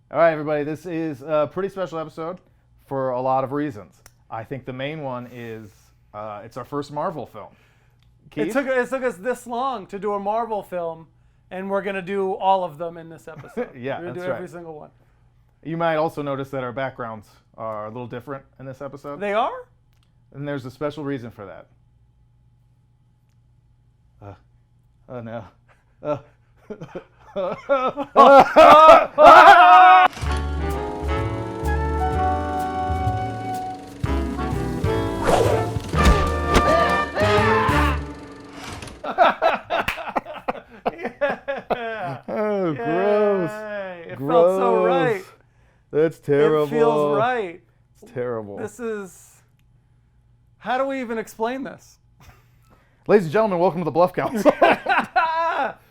All right, everybody, this is a pretty special episode for a lot of reasons. I think the main one is it's our first Marvel film. It took us this long to do a Marvel film, and we're going to do all of them in this episode. Yeah, we're going to do every single one. You might also notice that our backgrounds are a little different in this episode. They are? And there's a special reason for that. Oh no. Oh, gross. It felt so right. That's terrible. It feels right. It's terrible. This is... How do we even explain this? Ladies and gentlemen, welcome to the Bluff Council.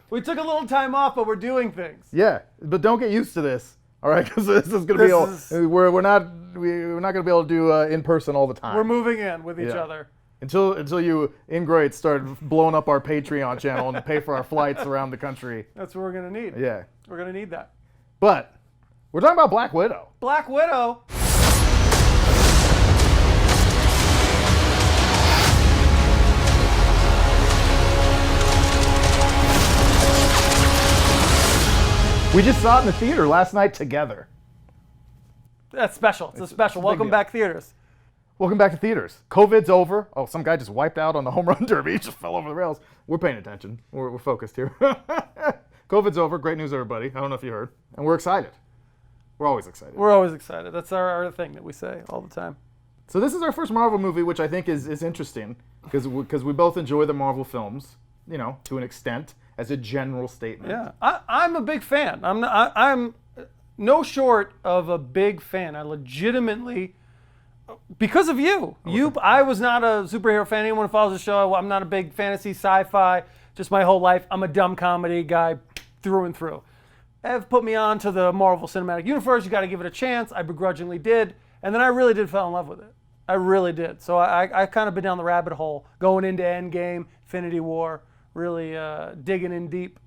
We took a little time off, but we're doing things. Yeah, but don't get used to this, all right? Because this is going to be we're not going to be able to do in person all the time. We're moving in with each other until you ingrates start blowing up our Patreon channel and pay for our flights around the country. That's what we're going to need. Yeah, we're going to need that. But we're talking about Black Widow. Black Widow. We just saw it in the theater last night together. That's special. It's a special. Welcome back, theaters. Welcome back to theaters. COVID's over. Oh, some guy just wiped out on the home run derby. He just fell over the rails. We're paying attention. We're focused here. COVID's over. Great news, everybody. I don't know if you heard. And we're excited. We're always excited. We're always excited. That's our thing that we say all the time. So this is our first Marvel movie, which I think is interesting because we both enjoy the Marvel films, you know, to an extent. As a general statement. Yeah, I'm a big fan. I'm no short of a big fan. I legitimately, because of you. I was not a superhero fan. Anyone who follows the show, I'm not a big fantasy, sci-fi. Just my whole life, I'm a dumb comedy guy through and through. Have put me on to the Marvel Cinematic Universe. You got to give it a chance. I begrudgingly did, and then I really did fall in love with it. I really did. So I kind of been down the rabbit hole going into Endgame, Infinity War. Really digging in deep.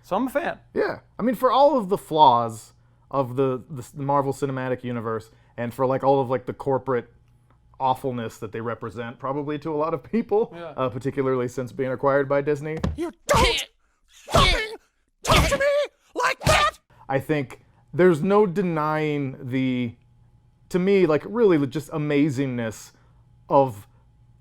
So I'm a fan. Yeah. I mean, for all of the flaws of the Marvel Cinematic Universe and for like all of like the corporate awfulness that they represent probably to a lot of people, particularly since being acquired by Disney. You don't fucking talk to me like that! I think there's no denying to me, like really just amazingness of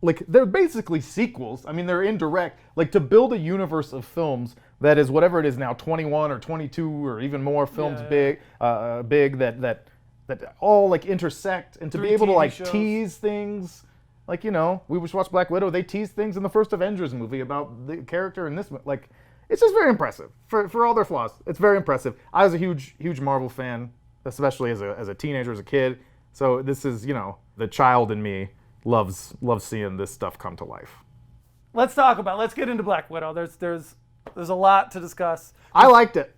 like, they're basically sequels. I mean, they're indirect. Like, to build a universe of films that is whatever it is now, 21 or 22 or even more films big that all, like, intersect. And to be able to, like, tease things. Like, you know, we just watched Black Widow. They teased things in the first Avengers movie about the character in this. Like, it's just very impressive. For all their flaws, it's very impressive. I was a huge Marvel fan, especially as a teenager, as a kid. So this is, you know, the child in me loves seeing this stuff come to life. Let's get into Black Widow. There's a lot to discuss. I liked it.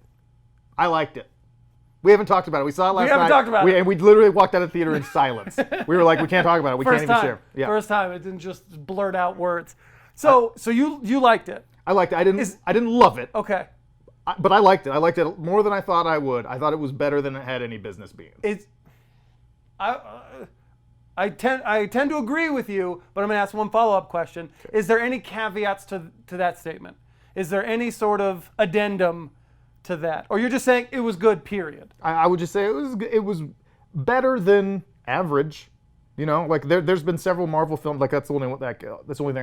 We haven't talked about it. We saw it last night. We haven't talked about it. And we literally walked out of the theater in silence. We were like, we can't talk about it. We can't even share. Yeah. First time. It didn't just blurt out words. So you liked it. I liked it. I didn't love it. Okay. But I liked it. I liked it more than I thought I would. I thought it was better than it had any business being. I tend to agree with you, but I'm going to ask one follow-up question. Okay. Is there any caveats to that statement? Is there any sort of addendum to that? Or you're just saying it was good, period? I would just say it was better than average. You know, like there's been several Marvel films, like that's the only thing I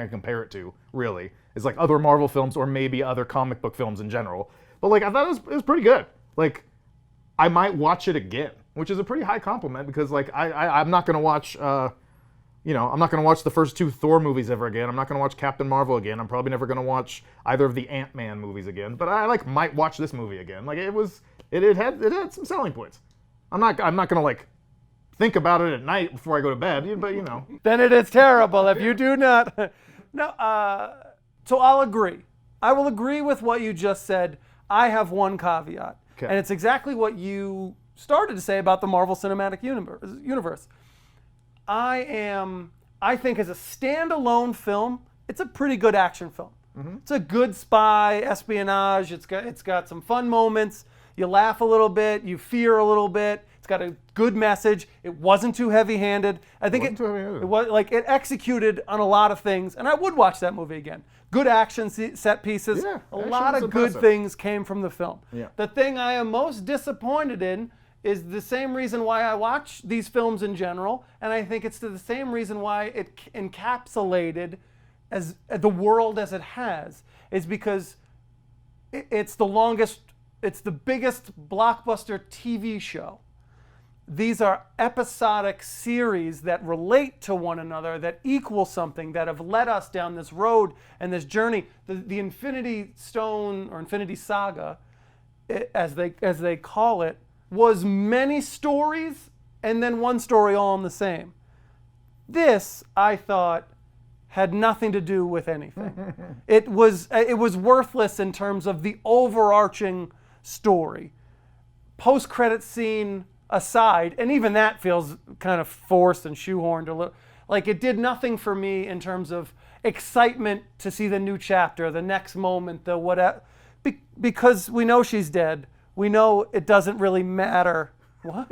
can compare it to, really, is like other Marvel films or maybe other comic book films in general. But like I thought it was pretty good. Like I might watch it again. Which is a pretty high compliment because, like, I'm not gonna watch, I'm not gonna watch the first two Thor movies ever again. I'm not gonna watch Captain Marvel again. I'm probably never gonna watch either of the Ant-Man movies again. But I might watch this movie again. Like it had some selling points. I'm not gonna like think about it at night before I go to bed. But you know. Then it is terrible if you do not. No. So I'll agree. I will agree with what you just said. I have one caveat, and it's exactly what you started to say about the Marvel Cinematic Universe. I think as a standalone film, it's a pretty good action film. Mm-hmm. It's a good spy espionage. It's got some fun moments. You laugh a little bit, you fear a little bit. It's got a good message. It wasn't too heavy-handed. I think it was like it executed on a lot of things, and I would watch that movie again. Good action set pieces. Yeah, a lot of good things came from the film. Yeah. The thing I am most disappointed in is the same reason why I watch these films in general, and I think it's the same reason why it encapsulated as the world as it has, is because it's the longest, it's the biggest blockbuster TV show. These are episodic series that relate to one another, that equal something, that have led us down this road and this journey. The Infinity Stone or Infinity Saga, as they call it, was many stories and then one story all in the same. This, I thought, had nothing to do with anything. It was worthless in terms of the overarching story. Post-credit scene aside, and even that feels kind of forced and shoehorned a little. Like it did nothing for me in terms of excitement to see the new chapter, the next moment, the whatever. Because we know she's dead. We know it doesn't really matter. What?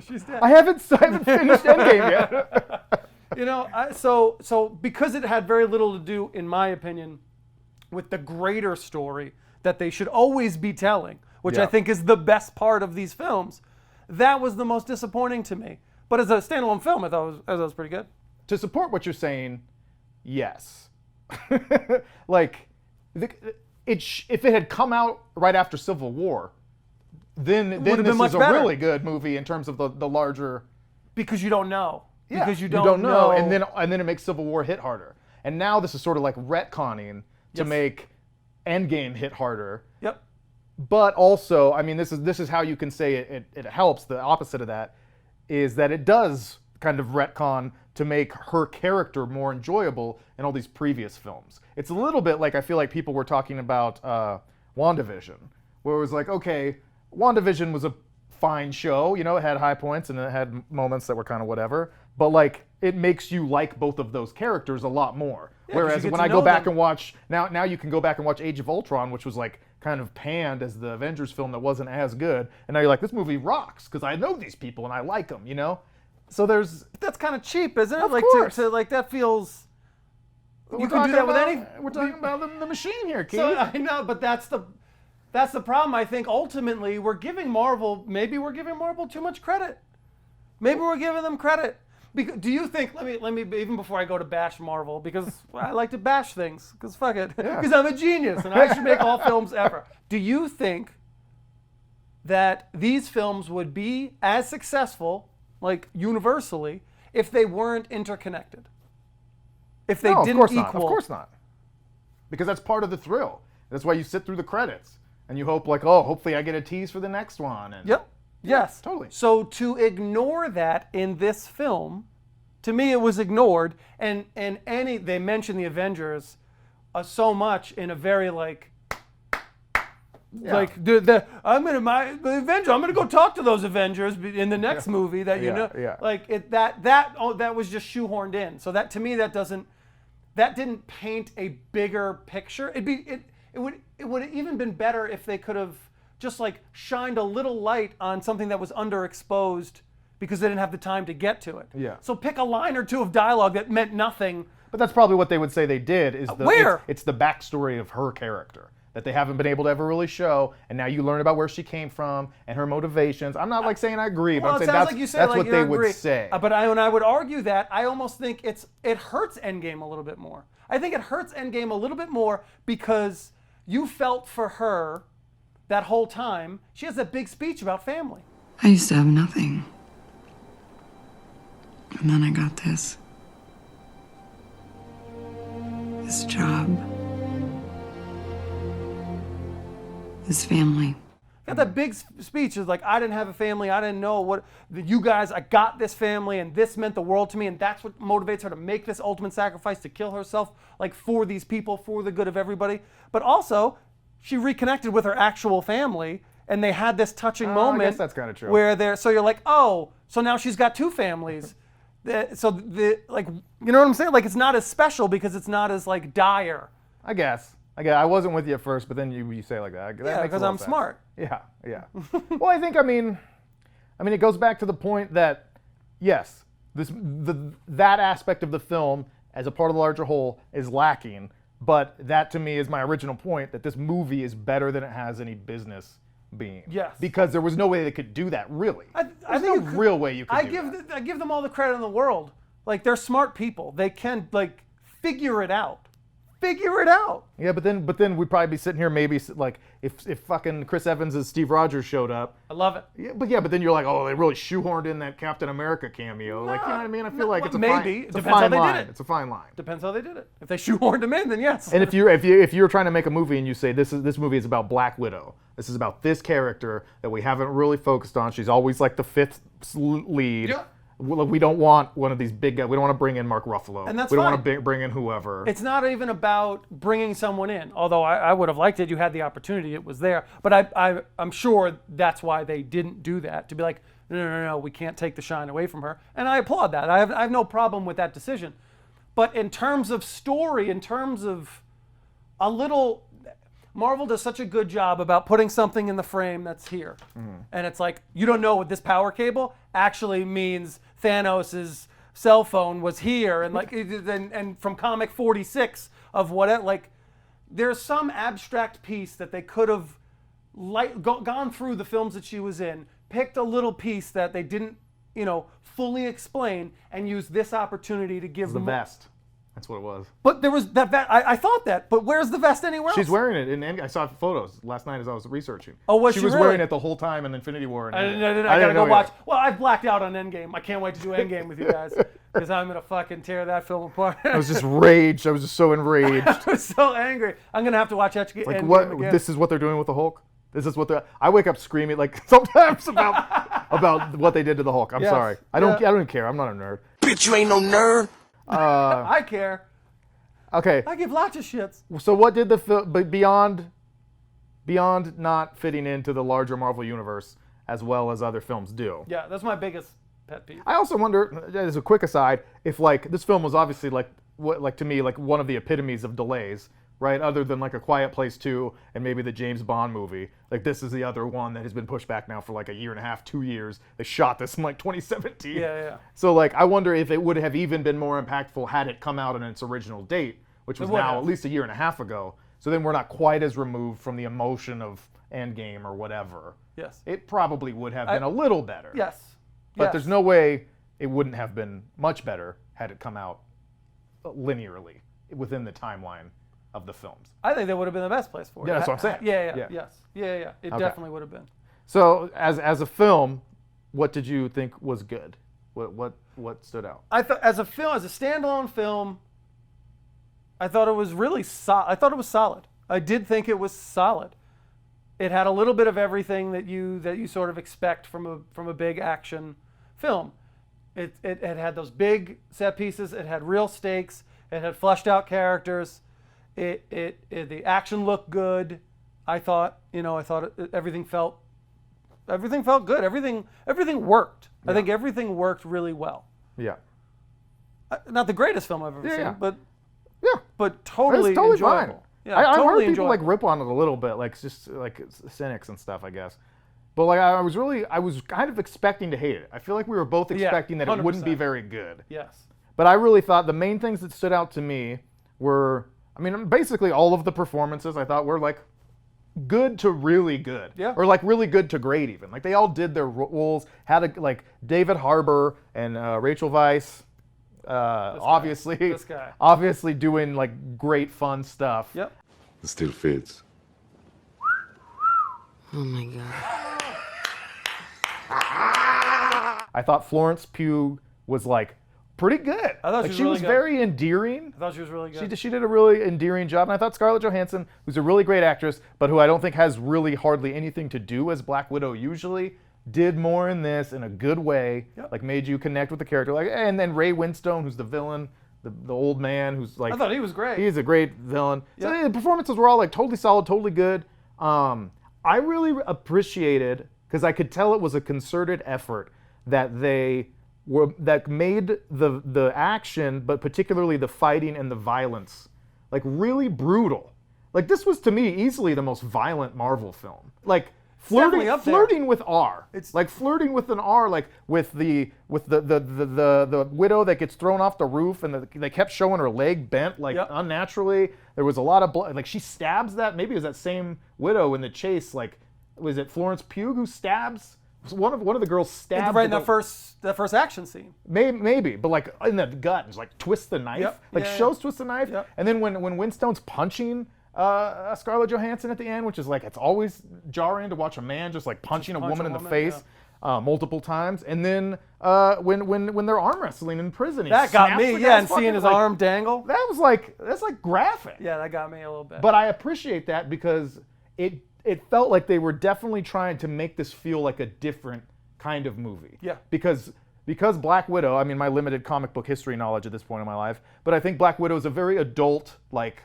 She's dead. I haven't finished Endgame yet. You know, so because it had very little to do, in my opinion, with the greater story that they should always be telling, which I think is the best part of these films, that was the most disappointing to me. But as a standalone film, I thought it was pretty good. To support what you're saying, yes. Like, if it had come out right after Civil War, then this is a really good movie in terms of the larger. Because you don't know. Yeah, because you don't know. And then it makes Civil War hit harder. And now this is sort of like retconning to make Endgame hit harder. Yep. But also, I mean, this is how you can say it helps. The opposite of that is that it does kind of retcon to make her character more enjoyable in all these previous films. It's a little bit like I feel like people were talking about WandaVision, where it was like, okay, WandaVision was a fine show, you know, it had high points and it had moments that were kind of whatever, but like it makes you like both of those characters a lot more. Yeah, whereas when I go back and watch now you can go back and watch Age of Ultron, which was like kind of panned as the Avengers film that wasn't as good, and now you're like, this movie rocks because I know these people and I like them, you know. So that's kind of cheap, isn't it? Of like course. To like that feels. You can do that with any. We're talking about the machine here, Keith. So I know, but that's the problem. I think ultimately we're giving Marvel too much credit. Maybe we're giving them credit. Do you think? Let me even before I go to bash Marvel, because I like to bash things, because fuck it, because I'm a genius and I should make all films ever. Do you think that these films would be as successful, like universally, if they weren't interconnected? If they didn't equal? Of course not. Because that's part of the thrill. That's why you sit through the credits and you hope like, oh, hopefully I get a tease for the next one. And Yep. Yes. Totally. So to ignore that in this film, to me it was ignored. And they mentioned the Avengers so much in a very like the Avengers. I'm gonna go talk to those Avengers in the next movie that like that was just shoehorned in. So that to me that didn't paint a bigger picture. It would have even been better if they could have just like shined a little light on something that was underexposed because they didn't have the time to get to it. Yeah. So pick a line or two of dialogue that meant nothing. But that's probably what they would say they did. Where? It's the backstory of her character that they haven't been able to ever really show, and now you learn about where she came from and her motivations. I'm not like saying I agree, but I'm saying that's what they would say. But I would argue that I almost think it hurts Endgame a little bit more. I think it hurts Endgame a little bit more because you felt for her that whole time. She has that big speech about family. I used to have nothing. And then I got this. This job. This family. Got that big speech. It's like, I didn't have a family. I didn't know what you guys, I got this family and this meant the world to me. And that's what motivates her to make this ultimate sacrifice, to kill herself, like for these people, for the good of everybody. But also, she reconnected with her actual family, and they had this touching moment. I guess that's kind of true. Where so you're like, oh, so now she's got two families. Like, you know what I'm saying? Like, it's not as special because it's not as like dire. I guess. Again, I wasn't with you at first, but then you say it like that. That Yeah, makes a because little I'm sense. smart. Yeah. Well, I mean, it goes back to the point that, yes, that aspect of the film as a part of the larger whole is lacking, but that to me is my original point, that this movie is better than it has any business being. Yes. Because there was no way they could do that, really. I There's think no real way you could do that. I give them all the credit in the world. Like, they're smart people. They can, like, figure it out. Figure it out. Yeah, but then we'd probably be sitting here maybe like if fucking Chris Evans as Steve Rogers showed up. I love it. Yeah, but then you're like, oh, they really shoehorned in that Captain America cameo. Like, you know what I mean? I feel like it's a maybe. fine, It it's a depends how fine they did line. it. It's a fine line. Depends how they did it. If they shoehorned him in, then yes. And if you're trying to make a movie and you say this movie is about Black Widow, this is about this character that we haven't really focused on. She's always like the fifth lead. Yeah. We don't want one of these big guys. We don't want to bring in Mark Ruffalo. And that's we don't fine. want to bring in whoever. It's not even about bringing someone in, although I would have liked it. You had the opportunity, it was there. But I'm sure that's why they didn't do that, to be like, no, we can't take the shine away from her. And I applaud that. I have no problem with that decision. But in terms of story, in terms of Marvel does such a good job about putting something in the frame that's here. And it's like, you don't know what this power cable actually means. Thanos' cell phone was here, and like, and from comic 46 of what, like, there's some abstract piece that they could have gone through the films that she was in, picked a little piece that they didn't, fully explain, and used this opportunity to give the them vest. That's what it was. But there was that vest. I thought that, but where's the vest anywhere else? She's wearing it in Endgame. I saw photos last night as I was researching. Oh, was she was really? wearing it the whole time in Infinity War. And I gotta go watch. Well, I've blacked out on Endgame. I can't wait to do Endgame with you guys because I'm gonna fucking tear that film apart. I was just raged. I was just so enraged. I was so angry. I'm gonna have to watch Endgame Like, what? again. This is what they're doing with the Hulk? This is what they're... I wake up screaming like sometimes about what they did to the Hulk. I'm Yes. sorry. I don't even care. I'm not a nerd. Bitch, you ain't no nerd. I care. Okay. I give lots of shits. So what did the film... But beyond not fitting into the larger Marvel universe as well as other films do. Yeah, that's my biggest pet peeve. I also wonder, as a quick aside, if like this film was obviously to me like one of the epitomes of delays, right? Other than like A Quiet Place 2 and maybe the James Bond movie. Like this is the other one that has been pushed back now for like a year and a half, 2 years. They shot this in like 2017. Yeah. So like I wonder if it would have even been more impactful had it come out on its original date, which was would now have. at least a year and a half ago. So then we're not quite as removed from the emotion of Endgame or whatever. Yes. It probably would have been a little better. Yes. But Yes. there's no way it wouldn't have been much better had it come out linearly within the timeline of the films. I think that would have been the best place for it. Yeah, that's what I'm saying. Yeah. Yeah. Yes. Yeah. It Okay. definitely would have been. So as a film, what did you think was good? What stood out? I thought as a standalone film, I thought it was really I thought it was solid. I did think it was solid. It had a little bit of everything that you sort of expect from a big action film. It had those big set pieces. It had real stakes. It had fleshed out characters. The action looked good. I thought everything felt good. Everything worked. I think everything worked really well. Yeah. Not the greatest film I've ever seen, but Yeah. totally It's totally enjoyable. fine. Yeah, I've totally heard people like enjoyable. rip on it a little bit, like just like cynics and stuff, I guess. But like I was kind of expecting to hate it. I feel like we were both expecting that it wouldn't be 100%. very good. Yes. But I really thought the main things that stood out to me were, basically all of the performances I thought were like good to really good. Yeah. Or like really good to great even. Like they all did their roles, like David Harbour and Rachel Weisz, obviously, This guy. obviously doing like great fun stuff. Yep. It still fits. Oh my god. I thought Florence Pugh was like pretty good. I thought like, she was really good. very endearing. I thought she was really good. She did a really endearing job, and I thought Scarlett Johansson, who's a really great actress, but who I don't think has really hardly anything to do as Black Widow usually, did more in this in a good way. Yep. Like made you connect with the character. Like, and then Ray Winstone, who's the villain, the old man, who's like I thought he was great. He's a great villain. So Yep. the performances were all like totally solid, totally good. I really appreciated, because I could tell it was a concerted effort that made the action, but particularly the fighting and the violence, like really brutal. Like this was to me easily the most violent Marvel film. Like definitely up there. flirting with R. It's- like flirting with an R, like with the widow that gets thrown off the roof, and they kept showing her leg bent like Yep. unnaturally. There was a lot of blood. Like she stabs that. Maybe it was that same widow in the chase. Like was it Florence Pugh who stabs? One of the girls stabs. Right in that first action scene. Maybe, but like in the gut, and just like twist the knife, Yep. like Yeah, shows twist the knife, Yep. and then when Winstone's punching Scarlett Johansson at the end, which is like it's always jarring to watch a man just like punching a punch woman a in the woman, face multiple times, and then when they're arm wrestling in prison, he That got snaps me, the yeah, guy's and seeing fucking, his like, arm dangle. that's like graphic. Yeah, that got me a little bit. But I appreciate that because it felt like they were definitely trying to make this feel like a different kind of movie. Yeah. Because Black Widow, I mean my limited comic book history knowledge at this point in my life, but I think Black Widow is a very adult, like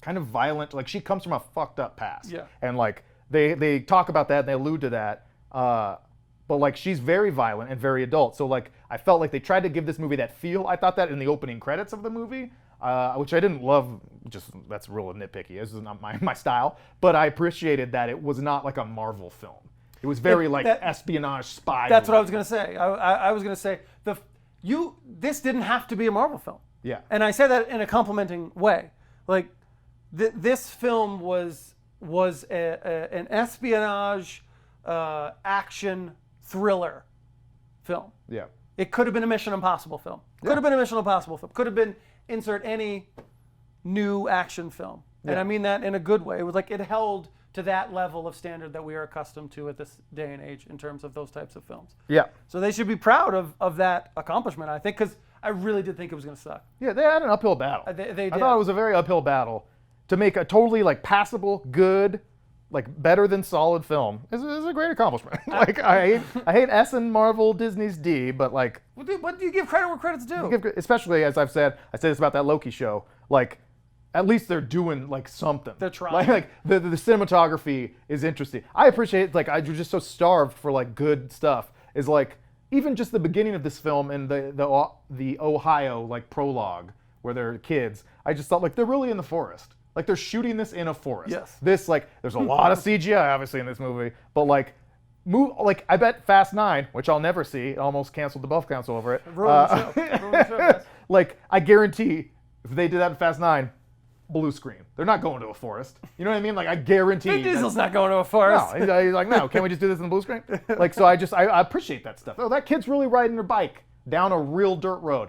kind of violent, like she comes from a fucked up past. Yeah. And like they talk about that and they allude to that. But like she's very violent and very adult. So like I felt like they tried to give this movie that feel. I thought that in the opening credits of the movie. Which I didn't love, just that's real nitpicky. This is not my style, but I appreciated that it was not like a Marvel film. It was very like espionage spy. That's what I movie. was gonna say. I was gonna say this didn't have to be a Marvel film. Yeah. And I say that in a complimenting way. Like this film was an espionage action thriller film. Yeah. It could have been a Mission Impossible film. Could have been a Mission Impossible film. Could have been insert any new action film. And I mean that in a good way. It was like it held to that level of standard that we are accustomed to at this day and age in terms of those types of films. Yeah. So they should be proud of that accomplishment, I think, because I really did think it was going to suck. Yeah, they had an uphill battle. They I did. thought it was a very uphill battle to make a totally like passable, good, like better than solid film. It's a great accomplishment. Like I hate S and Marvel, Disney's D, but like What do you give credit where credit's due? especially as I've said, I say this about that Loki show, like at least they're doing like something. They're trying. Like the cinematography is interesting. I appreciate like I'm just so starved for like good stuff. Is like even just the beginning of this film and the Ohio like prologue where they're kids. I just thought like they're really in the forest. Like they're shooting this in a forest. Yes. This like there's a lot of CGI obviously in this movie, but like I bet Fast 9, which I'll never see, almost canceled the Bluff Council over it. Ruined the show. Ruined the show, guys. Like I guarantee if they did that in Fast 9, blue screen. They're not going to a forest. You know what I mean? Like I guarantee. Vin Diesel's not going to a forest. No, he's like, no, can't we just do this in the blue screen? Like, so I appreciate that stuff. Oh, that kid's really riding her bike down a real dirt road.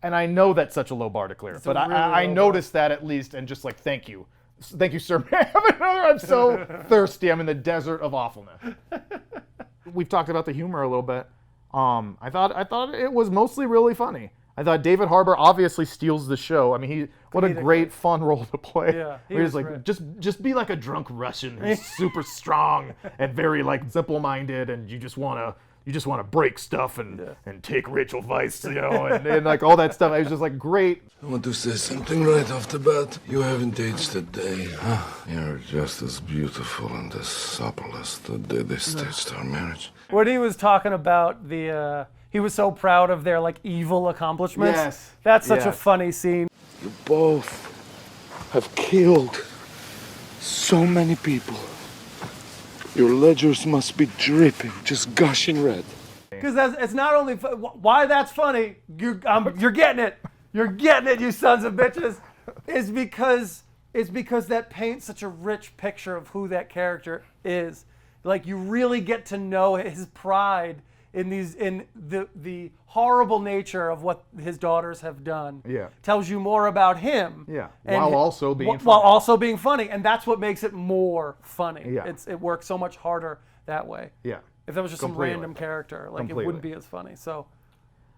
And I know that's such a low bar to clear. But I noticed that at least and just like, thank you. Thank you, sir. May I have another? I'm so thirsty. I'm in the desert of awfulness. We've talked about the humor a little bit. I thought it was mostly really funny. I thought David Harbour obviously steals the show. I mean, what a great fun role to play. Yeah, he Where was he's like, great. just be like a drunk Russian who's super strong and very like simple-minded, and you just want to break stuff and take Rachel Weisz, you know, and like all that stuff. It was just like great. I want to say something right off the bat. You haven't aged a day, huh? You're just as beautiful and as supple as the day they staged our marriage. When he was talking about he was so proud of their like evil accomplishments. Yes. That's such a Yes. funny scene. You both have killed so many people. Your ledgers must be dripping, just gushing red. Because it's not only why that's funny. You're getting it. You're getting it, you sons of bitches. Is because that paints such a rich picture of who that character is. Like you really get to know his pride in the horrible nature of what his daughters have done. Yeah. Tells you more about him. Yeah. And While also being while funny. also being funny, and that's what makes it more funny. Yeah. It works so much harder that way. Yeah. If that was just Completely. some random character, like Completely. it wouldn't be as funny. So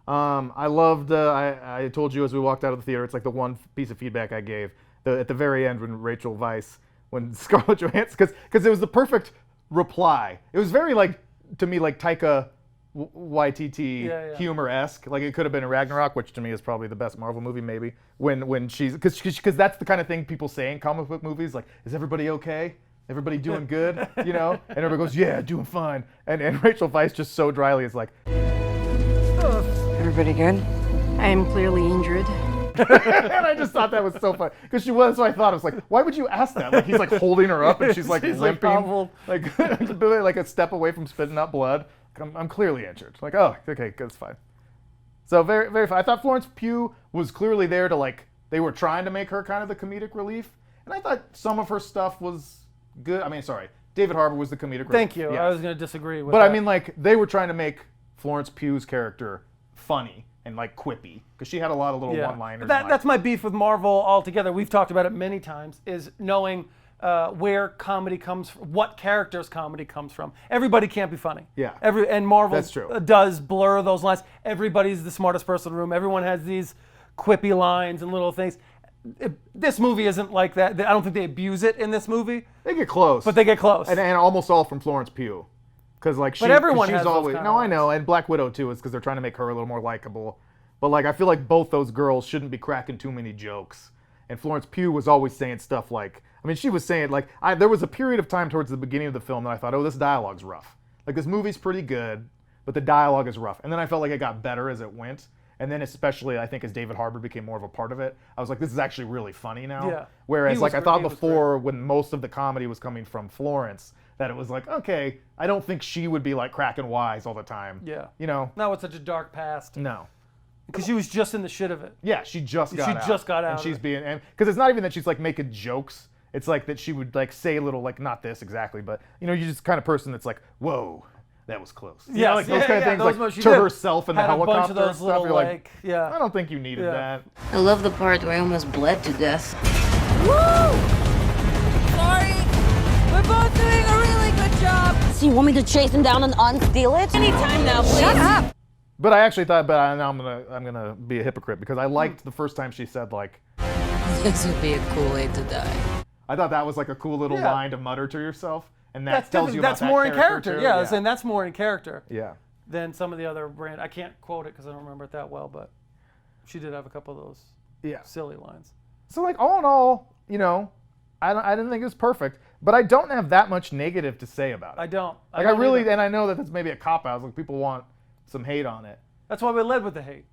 I loved. I told you as we walked out of the theater, it's like the one piece of feedback I gave at the very end when Rachel Weisz, when Scarlett Johansson, because it was the perfect reply. It was very like to me like Taika Waititi humor-esque. Like it could have been in Ragnarok, which to me is probably the best Marvel movie maybe. When she's because that's the kind of thing people say in comic book movies. Like, is everybody okay? Everybody doing good? You know? And everybody goes, yeah, doing fine. And Rachel Weisz just so dryly is like, Everybody good? I am clearly injured. And I just thought that was so funny because she was. So I thought, I was like, why would you ask that? Like he's like holding her up and she's like limping, hobbled. like like a step away from spitting out blood. I'm clearly injured. Like, oh, okay, that's fine. So very, very fine. I thought Florence Pugh was clearly there to like, they were trying to make her kind of the comedic relief. And I thought some of her stuff was good. I mean, sorry, David Harbour was the comedic relief. Thank you. Yes. I was going to disagree with But that. I mean, like, they were trying to make Florence Pugh's character funny and like quippy because she had a lot of little one-liners. That's my beef with Marvel altogether. We've talked about it many times, is knowing where comedy comes from, what characters comedy comes from. Everybody can't be funny. Yeah. And Marvel That's true. does blur those lines. Everybody's the smartest person in the room. Everyone has these quippy lines and little things. This movie isn't like that. I don't think they abuse it in this movie. They get close. But they get close. And almost all from Florence Pugh. Because like everyone she's has those always kind of no, I know, and Black Widow too is because they're trying to make her a little more likable. But like I feel like both those girls shouldn't be cracking too many jokes. And Florence Pugh was always saying stuff like, I mean, she was saying like, there was a period of time towards the beginning of the film that I thought, oh, this dialogue's rough. Like this movie's pretty good, but the dialogue is rough. And then I felt like it got better as it went. And then especially, I think as David Harbour became more of a part of it, I was like, this is actually really funny now. Yeah. Whereas He like was I thought great. He was before, when most of the comedy was coming from Florence, that it was like, okay, I don't think she would be like cracking wise all the time. Yeah. You know? Not with such a dark past. No. Because she was just in the shit of it. Yeah, she just got out. She just got out And of she's it. being, and because it's not even that she's like making jokes. It's like that she would like say a little, like not this exactly, but you know, you're just the kind of person that's like, whoa, that was close. You know, like those kind of things, those like she to did. herself in the Had a bunch helicopter of those and stuff. little, You're like, yeah. I don't think you needed that. I love the part where I almost bled to death. Woo! Sorry. We're both doing a really good job. So you want me to chase him down and unsteal it? Anytime now, please. Shut up. But I actually thought, now I'm gonna be a hypocrite because I liked the first time she said like, This would be a cool way to die. I thought that was like a cool little Yeah. line to mutter to yourself, and that That's tells you about that's that more in character. too. Yeah, I was saying that's more in character Yeah. than some of the other brand. I can't quote it because I don't remember it that well, but she did have a couple of those Yeah. silly lines. So like all in all, you know, I didn't think it was perfect, but I don't have that much negative to say about it. I don't. Like I really, and I know that that's maybe a cop out. Like people want some hate on it. That's why we led with the hate.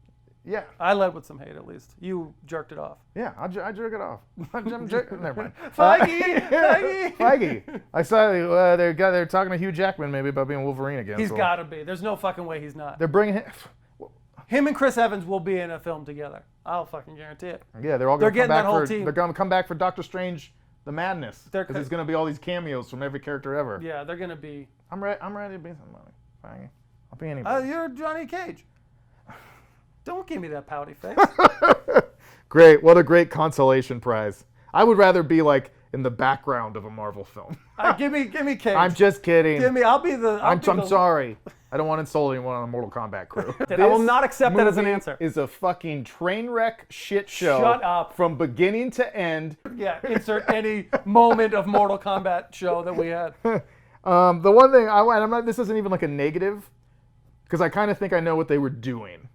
Yeah. I led with some hate at least. You jerked it off. Yeah, I jerk it off. Never mind. Feige! Feige. I saw they're talking to Hugh Jackman maybe about being Wolverine again. He's so got to be. There's no fucking way he's not. They're bringing him. Him and Chris Evans will be in a film together. I'll fucking guarantee it. Yeah, they're all They're going to come getting back that whole for. team. They're going to come back for Doctor Strange, the Madness, They're because there's going to be all these cameos from every character ever. Yeah, they're gonna be. I'm ready to be somebody. Feige. I'll be anybody. You're Johnny Cage. Don't give me that pouty face. Great. What a great consolation prize. I would rather be like in the background of a Marvel film. Give me Cage. I'm just kidding. I'll be the. I'm sorry. I don't want to insult anyone on a Mortal Kombat crew. I will not accept that as an movie answer. Is a fucking train wreck shit show. Shut up. From beginning to end. Yeah, insert any moment of Mortal Kombat show that we had. The one thing I'm not. This isn't even like a negative, because I kind of think I know what they were doing.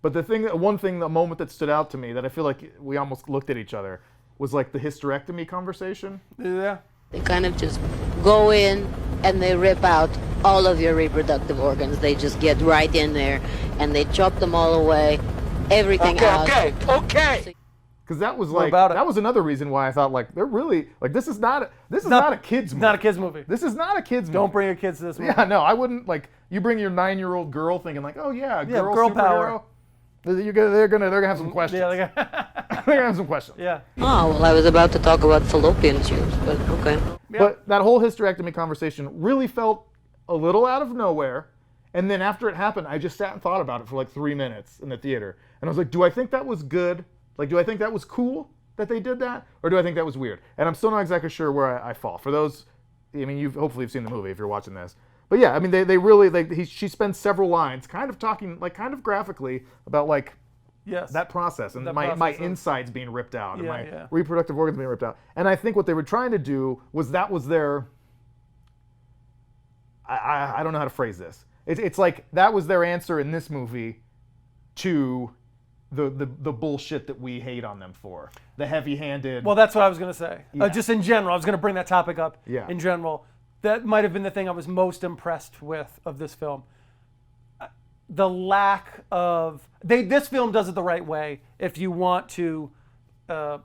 But the moment that stood out to me that I feel like we almost looked at each other was like the hysterectomy conversation. Yeah. They kind of just go in and they rip out all of your reproductive organs. They just get right in there and they chop them all away, everything out. Okay. Because that was like about it? that was another reason why I thought like they're really like this is not a kids movie. Not a kids movie. This is not a kids movie. Don't bring your kids to this movie. Yeah, no, I wouldn't like you bring your 9-year-old girl thinking like, oh yeah, girl girl superhero. power. They're gonna have some questions. Yeah, They're gonna have some questions. yeah. Oh, well, I was about to talk about fallopian tubes, but okay. But that whole hysterectomy conversation really felt a little out of nowhere. And then after it happened, I just sat and thought about it for like 3 minutes in the theater. And I was like, do I think that was good? Like, do I think that was cool that they did that? Or do I think that was weird? And I'm still not exactly sure where I fall. For those, I mean, hopefully you've seen the movie if you're watching this. But yeah, I mean, they really, she spends several lines kind of talking, like kind of graphically about like, Yes. that process and That my process of- insides being ripped out and Yeah, my yeah. reproductive organs being ripped out. And I think what they were trying to do was that was their, I don't know how to phrase this. It's like that was their answer in this movie to the bullshit that we hate on them for. The heavy-handed. Well, that's what I was going to say. Yeah. Just in general, I was going to bring that topic up. Yeah. In general, that might have been the thing I was most impressed with of this film. the lack of this film does it the right way. If you want to, for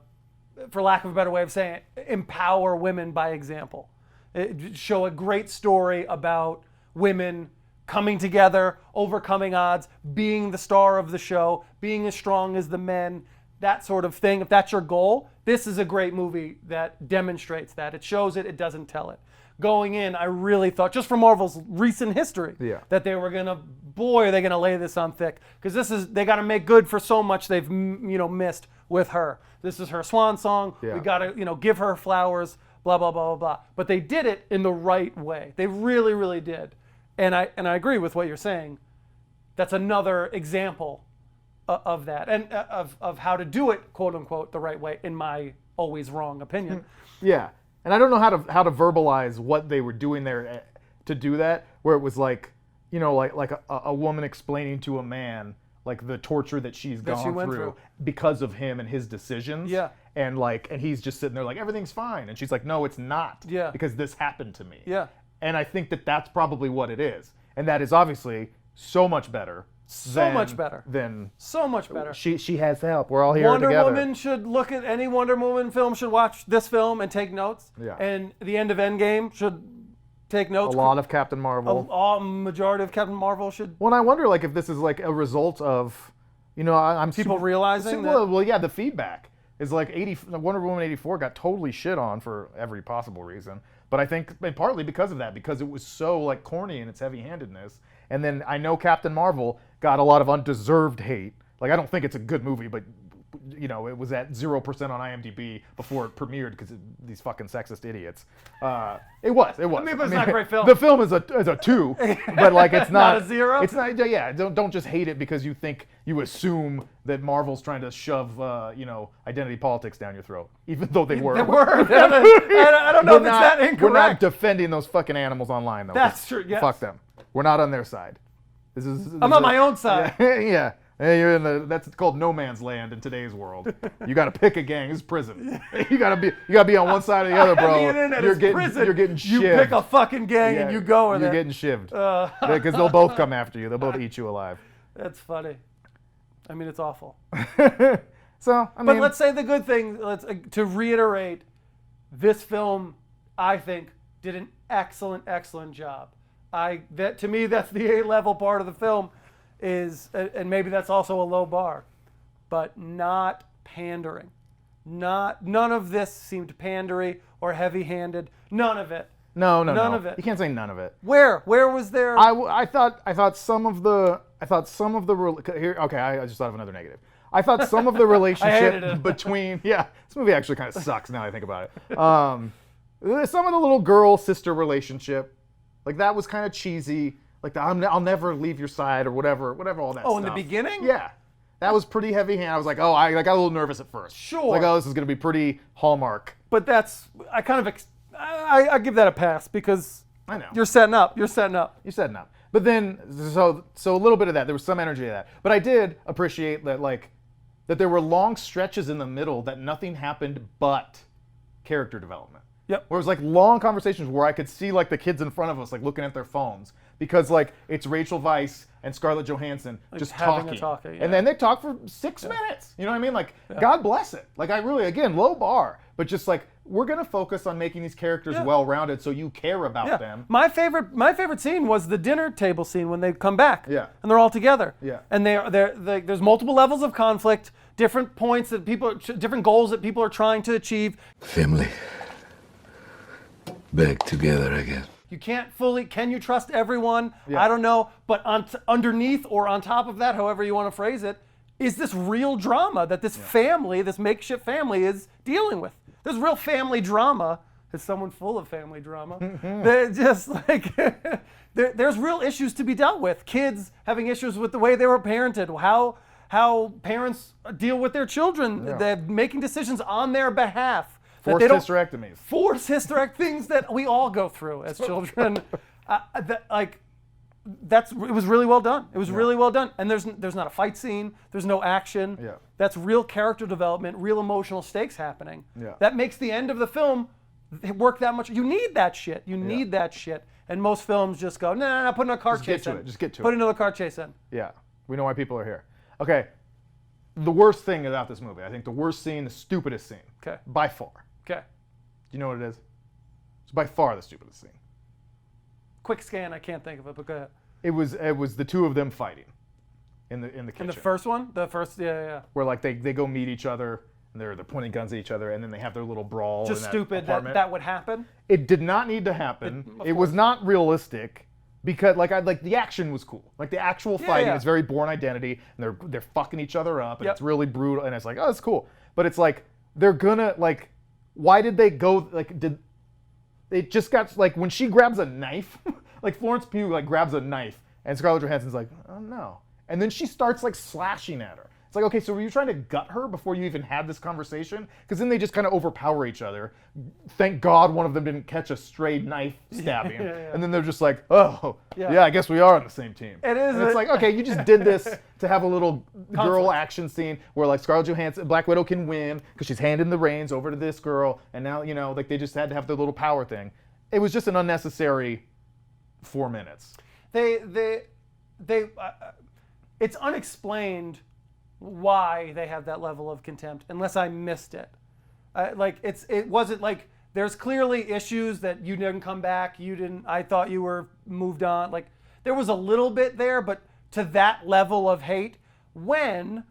lack of a better way of saying it, empower women by example. Show a great story about women coming together, overcoming odds, being the star of the show, being as strong as the men, that sort of thing. If that's your goal, this is a great movie that demonstrates that. It shows it, it doesn't tell it. Going in, I really thought, just from Marvel's recent history, that they were gonna, boy, are they gonna lay this on thick, because they gotta make good for so much they've missed with her. This is her swan song. We gotta give her flowers. Blah blah blah blah blah. But they did it in the right way. They really really did, and I agree with what you're saying. That's another example of that, and of how to do it, quote unquote, the right way, in my always wrong opinion. Yeah. And I don't know how to verbalize what they were doing there to do that, where it was like, like a woman explaining to a man like the torture that she's gone through because of him and his decisions. Yeah. And he's just sitting there like, everything's fine. And she's like, no, it's not. Yeah. Because this happened to me. Yeah. And I think that that's probably what it is. And that is obviously so much better. So much better. She has help. We're all here Wonder together. Woman should look at any Wonder Woman film, should watch this film and take notes. Yeah. And the end of Endgame should take notes. A lot of Captain Marvel. A majority of Captain Marvel should. Well, and I wonder if this is like a result of, I'm people realizing that. Well, yeah, the feedback is like Wonder Woman 84 got totally shit on for every possible reason. But I think partly because of that, because it was so like corny in its heavy-handedness. And then I know Captain Marvel got a lot of undeserved hate. Like, I don't think it's a good movie, but it was at 0% on IMDb before it premiered because these fucking sexist idiots. It was. I mean, but it's not a great film. The film is a 2, but like it's not a 0. It's not. Yeah. Don't just hate it because you assume that Marvel's trying to shove identity politics down your throat, even though they were. They were. I don't know if it's that incorrect. We're not defending those fucking animals online though. That's true. Yes. Fuck them. We're not on their side. I'm on my own side. Yeah. Hey, you're in that's called no man's land in today's world. You got to pick a gang. It's prison. You got to be on one side or the other, bro. You're getting shivved. You pick a fucking gang and you go with it. You're getting shivved because they'll both come after you. They'll both eat you alive. That's funny. I mean, it's awful. So, but let's say the good thing. To reiterate, this film, I think, did an excellent job. To me, that's the A-level part of the film. And maybe that's also a low bar, but not pandering. None of this seemed pandery or heavy-handed. None of it. No. None of it. You can't say none of it. Where was there? I thought some of the here. Okay, I just thought of another negative. I thought some of the relationship between this movie actually kind of sucks now that I think about it. Some of the little girl sister relationship, like that was kind of cheesy. Like I'll never leave your side or whatever all that stuff. Oh, in the beginning? Yeah. That was pretty heavy-handed. I was like, I got a little nervous at first. Sure. Like, this is going to be pretty Hallmark. But I give that a pass because I know. You're setting up. But then, so a little bit of that. There was some energy to that. But I did appreciate that, that there were long stretches in the middle that nothing happened but character development. Yep. Where it was like long conversations where I could see the kids in front of us looking at their phones because it's Rachel Weisz and Scarlett Johansson just talking. And then they talk for 6 minutes. You know what I mean? God bless it. I really, again, low bar, but just we're gonna focus on making these characters well-rounded so you care about them. My favorite scene was the dinner table scene when they come back. Yeah. And they're all together. Yeah. And there's multiple levels of conflict, different points that different goals that people are trying to achieve. Family. Back together again. You can't can you trust everyone? Yeah. I don't know. But underneath or on top of that, however you want to phrase it, is this real drama that this family, this makeshift family is dealing with. There's real family drama. As someone full of family drama. They're just there's real issues to be dealt with. Kids having issues with the way they were parented, how parents deal with their children. Yeah. They're making decisions on their behalf. Forced hysterectomies. Forced hysterectomies, things that we all go through as children. It was really well done. It was really well done. And there's not a fight scene. There's no action. Yeah. That's real character development, real emotional stakes happening. Yeah. That makes the end of the film work that much. You need that shit. You need that shit. And most films just go, nah, put another car Just get chase to in. it. Just get to Put it. another car chase in. Yeah, we know why people are here. Okay, the worst thing about this movie, I think the worst scene, the stupidest scene, Okay. by far. Okay. Do you know what it is? It's by far the stupidest scene. Quick scan, I can't think of it, but go ahead. It was the two of them fighting in the kitchen. And the first one? The first, yeah. Where like they go meet each other and they're pointing guns at each other and then they have their little brawl. Just in that stupid apartment. that would happen. It did not need to happen. Of It was course. not realistic because like the action was cool. Like the actual fighting yeah. is very Born Identity and they're fucking each other up and Yep. it's really brutal and it's like, oh, it's cool. But it's like they're gonna like, why did they go like did it just got like when she grabs a knife, like Florence Pugh like grabs a knife and Scarlett Johansson's like, oh no. And then she starts like slashing at her. It's like, okay, so were you trying to gut her before you even had this conversation? Because then they just kind of overpower each other. Thank God one of them didn't catch a stray knife stabbing. And then they're just like, oh, yeah, I guess we are on the same team. It is And it's a- like, okay, you just did this to have a little girl action scene where like Scarlett Johansson, Black Widow can win because she's handing the reins over to this girl. And now, you know, like they just had to have their little power thing. It was just an unnecessary 4 minutes. It's unexplained why they have that level of contempt, unless I missed it. It wasn't like there's clearly issues that you didn't come back. You didn't. I thought you were moved on. Like there was a little bit there, but to that level of hate, when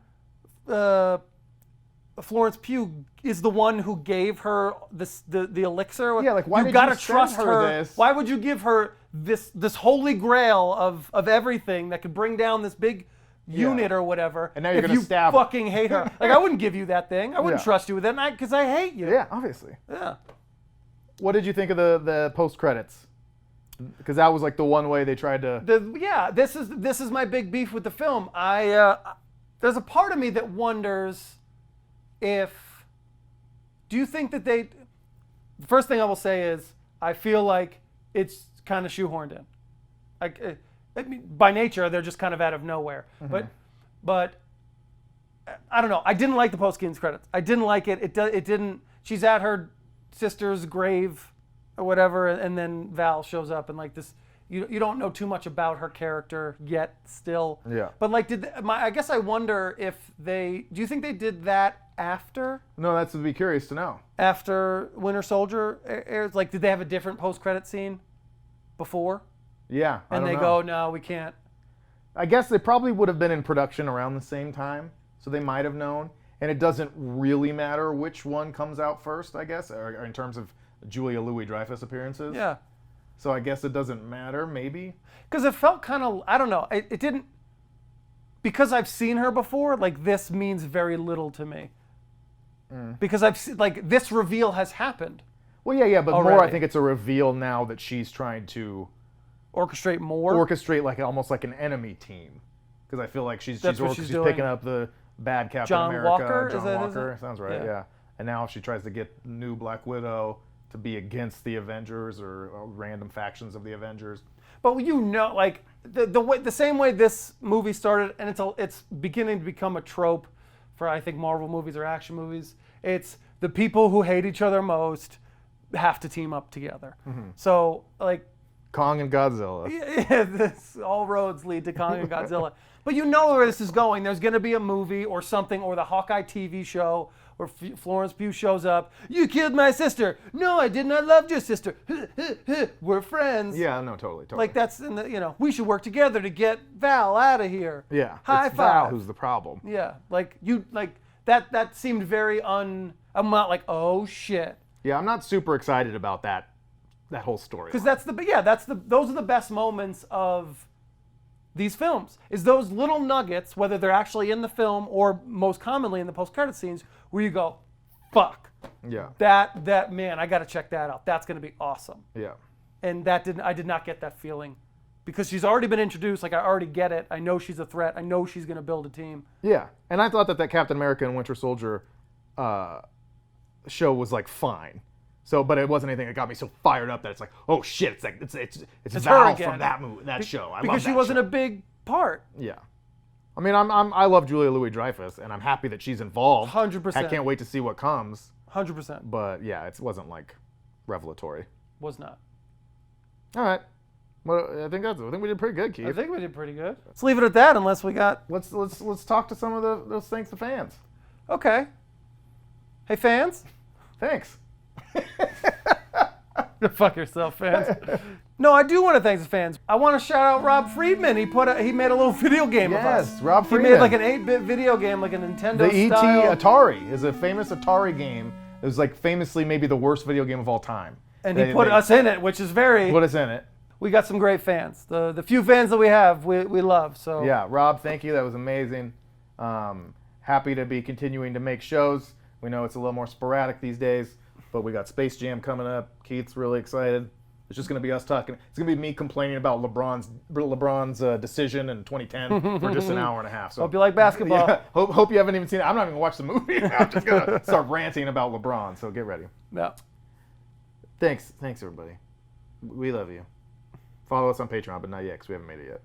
Florence Pugh is the one who gave her the elixir. Yeah, like, why you did gotta you send trust her this? Why would you give her this holy grail of everything that could bring down this big unit or whatever? And now you're if gonna you stab her. fucking hate her. Like I wouldn't give you that thing. I wouldn't Yeah. trust you with it because I hate you. Yeah, obviously. Yeah. What did you think of the post credits? Because that was like the one way they tried to. This is my big beef with the film. There's a part of me that wonders if. Do you think that they? The first thing I will say is I feel like it's kind of shoehorned in. Like, I mean, by nature they're just kind of out of nowhere. But I don't know. I didn't like the post credits. I didn't like it. It didn't. She's at her sister's grave or whatever, and then Val shows up and like this. You don't know too much about her character yet still. Yeah. But like, I guess I wonder if they. Do you think they did that after? No, that's to be curious to know. After Winter Soldier airs, like, did they have a different post-credit scene before? Yeah. I And don't they know. go, no, we can't. I guess they probably would have been in production around the same time, so they might have known. And it doesn't really matter which one comes out first, I guess, or in terms of Julia Louis-Dreyfus appearances. Yeah. So I guess it doesn't matter, maybe. Because it felt kind of, I don't know, it didn't, because I've seen her before, like this means very little to me. Because I've seen, like, this reveal has happened. Well, yeah, but more I Already. think it's a reveal now that she's trying to Orchestrate more. orchestrate like almost like an enemy team. Because I feel like she's That's what she's picking doing. up the bad Captain John America. Walker? Is John that- is Walker, it? sounds right, Yeah. yeah. And now she tries to get new Black Widow to be against the Avengers or random factions of the Avengers. But you know, like the same way this movie started, and it's beginning to become a trope for I think Marvel movies or action movies. It's the people who hate each other most have to team up together. So like, Kong and Godzilla. all roads lead to Kong and Godzilla. But you know where this is going. There's going to be a movie or something, or the Hawkeye TV show where Florence Pugh shows up. You killed my sister. No, I did not love your sister. We're friends. Yeah, no, totally. Like that's in the, we should work together to get Val out of here. Yeah, High it's Val five. who's the problem. Yeah, like that seemed very I'm not like, oh shit. Yeah, I'm not super excited about that whole story. Because those are the best moments of these films, is those little nuggets, whether they're actually in the film or most commonly in the post-credit scenes, where you go, fuck. Yeah. That man, I gotta check that out. That's gonna be awesome. Yeah. And I did not get that feeling. Because she's already been introduced, like I already get it. I know she's a threat. I know she's gonna build a team. Yeah, and I thought that Captain America and Winter Soldier show was like fine. So, but it wasn't anything that got me so fired up that it's like, oh shit, it's like it's her Val again. from that movie, that show. I love Because she that wasn't show. a big part. Yeah, I mean, I love Julia Louis-Dreyfus, and I'm happy that she's involved. 100%. I can't wait to see what comes. 100%. But yeah, it wasn't like revelatory. Was not. All right, Well, I think we did pretty good, Keith. I think we did pretty good. Let's leave it at that, unless we got. Let's talk to some of those thanks to fans. Okay. Hey, fans. Thanks. Go fuck yourself, fans. No, I do want to thank the fans. I want to shout out Rob Friedman. He made a little video game of us. Yes, Rob Friedman. He made like an 8-bit video game, like a Nintendo The E.T. style. Atari is a famous Atari game. It was like famously maybe the worst video game of all time. And he put us in it, which is very. Put us in it. We got some great fans. The few fans that we have, we love. So Yeah, Rob, thank you. That was amazing. Happy to be continuing to make shows. We know it's a little more sporadic these days, but we got Space Jam coming up. Keith's really excited. It's just going to be us talking. It's going to be me complaining about LeBron's decision in 2010 for just an hour and a half. So hope you like basketball. Yeah, hope you haven't even seen it. I'm not even going to watch the movie. I'm just going to start ranting about LeBron. So get ready. Yeah. Thanks, everybody. We love you. Follow us on Patreon, but not yet because we haven't made it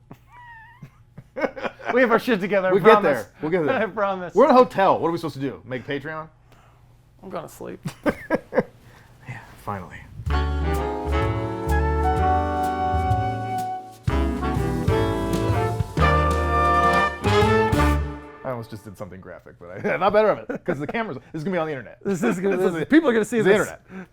yet. We have our shit together. We'll get there. I promise. We're in a hotel. What are we supposed to do? Make Patreon? I'm gonna sleep. Yeah, finally. I almost just did something graphic, but I'm not better of it because the cameras. This is gonna be on the internet. People are gonna see the this. internet.